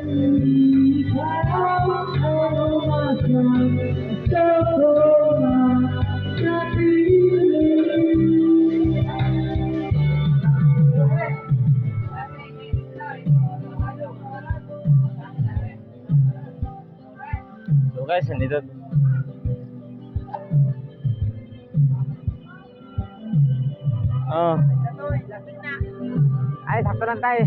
So guys, nandito. Oh. Ay, sakto lang tayo.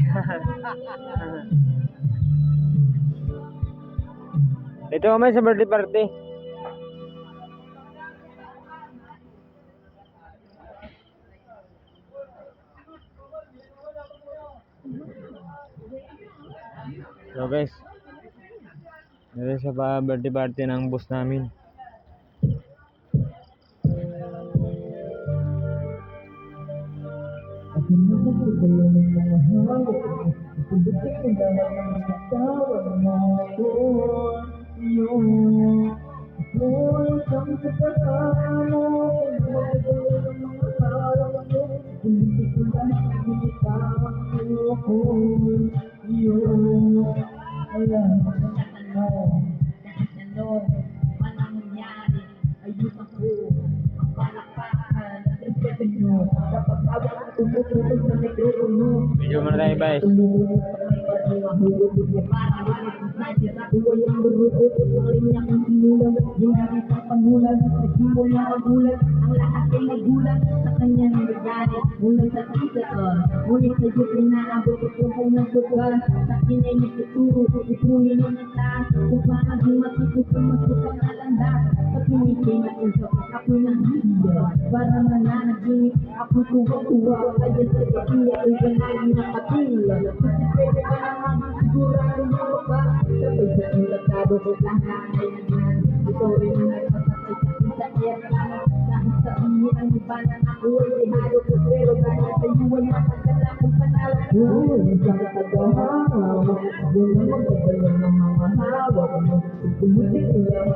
Dito kami sa birthday party. So guys, dito sa birthday party ng boss namin. Video muna tayo guys. Ang lahat ay nagulat sa kanyang regalo. Mula sa titaton, ngunit sa Diyos inaabot ito kung nagsugal. Sa kinay nagtuturo, ipunin mo ng taas. Kung paano di matipos ang masukang nalandas. Sa pinitin at usap, ako'y nanghihila. Para mananaginip, ako'y tuwa-tuwa. Kaya sa gabi ay ganagin nakatingala. Kasi pwede ka naman sigurado mo ba? Sabay sa inlatado ko lahat ay naglan. Ito rin ang nagpapatay sa airplano. Dahil sa inyo ang iba na ako ay dehado ko. Pero dahil sa iyo ay matagala kong panalo. Isang tagahawa, wala magdadala ng mga hawak mo. Pumutik ko lang,